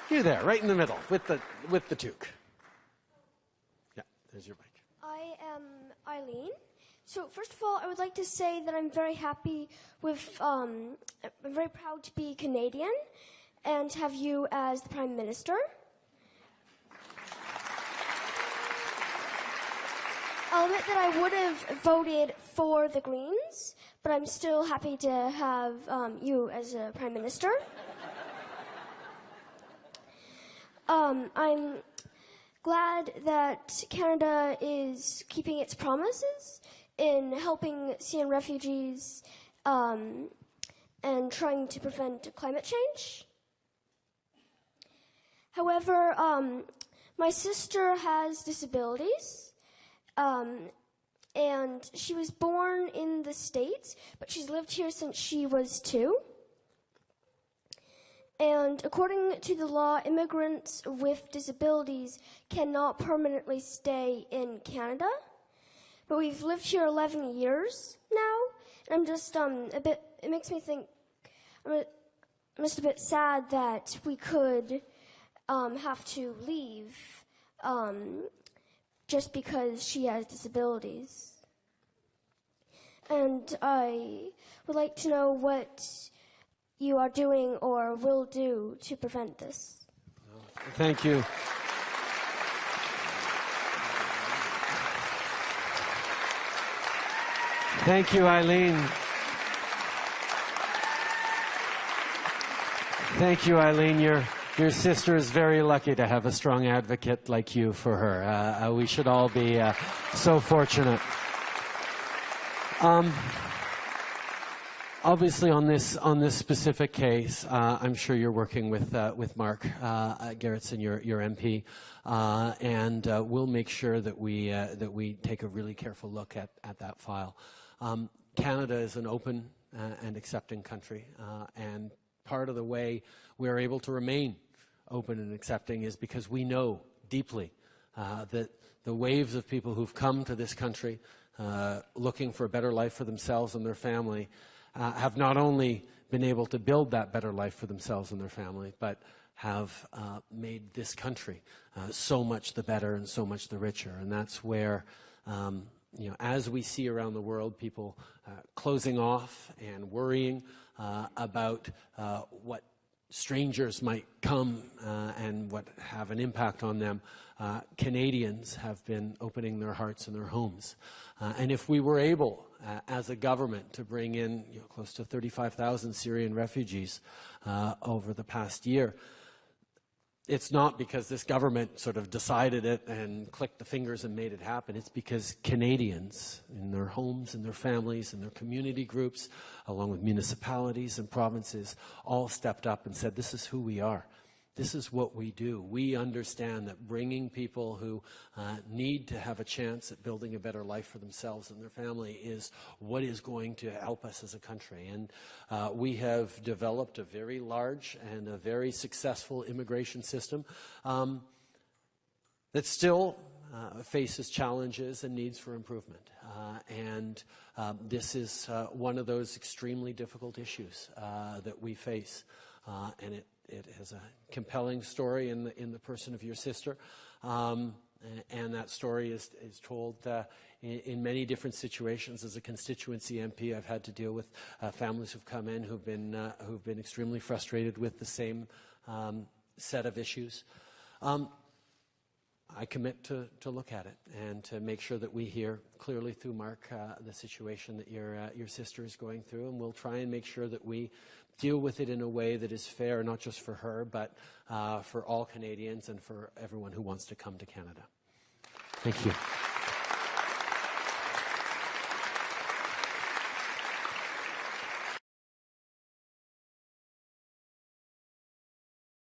You there, right in the middle, with the toque. Yeah, there's your mic. I am Eileen. So first of all, I would like to say that I'm very happy with, I'm very proud to be Canadian and to have you as the Prime Minister. I'll admit that I would have voted for the Greens, but I'm still happy to have you as a Prime Minister. I'm glad that Canada is keeping its promises in helping Syrian refugees and trying to prevent climate change. However, my sister has disabilities, and she was born in the States, but she's lived here since she was 2. And according to the law, immigrants with disabilities cannot permanently stay in Canada. But we've lived here 11 years now, and I'm just it makes me think, I'm just a bit sad that we could have to leave just because she has disabilities. And I would like to know what you are doing or will do to prevent this. Thank you. Thank you, Eileen. Thank you, Eileen. Your sister is very lucky to have a strong advocate like you for her. We should all be so fortunate. Obviously, on this specific case, I'm sure you're working with Mark Gerritsen, your MP, and we'll make sure that we take a really careful look at that file. Canada is an open and accepting country, and part of the way we're able to remain open and accepting is because we know deeply that the waves of people who've come to this country looking for a better life for themselves and their family have not only been able to build that better life for themselves and their family, but have made this country so much the better and so much the richer. And that's where, as we see around the world, people closing off and worrying about what strangers might come and what have an impact on them, Canadians have been opening their hearts and their homes. And if we were able, as a government, to bring in close to 35,000 Syrian refugees over the past year, it's not because this government sort of decided it and clicked the fingers and made it happen. It's because Canadians, in their homes and their families and their community groups, along with municipalities and provinces, all stepped up and said, this is who we are. This is what we do. We understand that bringing people who need to have a chance at building a better life for themselves and their family is what is going to help us as a country. And we have developed a very large and a very successful immigration system that still faces challenges and needs for improvement. And this is one of those extremely difficult issues that we face. And it has a compelling story in the person of your sister, and that story is told in many different situations. As a constituency MP, I've had to deal with families who've come in who've been extremely frustrated with the same set of issues. I commit to look at it and to make sure that we hear clearly through Mark the situation that your sister is going through, and we'll try and make sure that we deal with it in a way that is fair, not just for her, but for all Canadians and for everyone who wants to come to Canada. Thank you.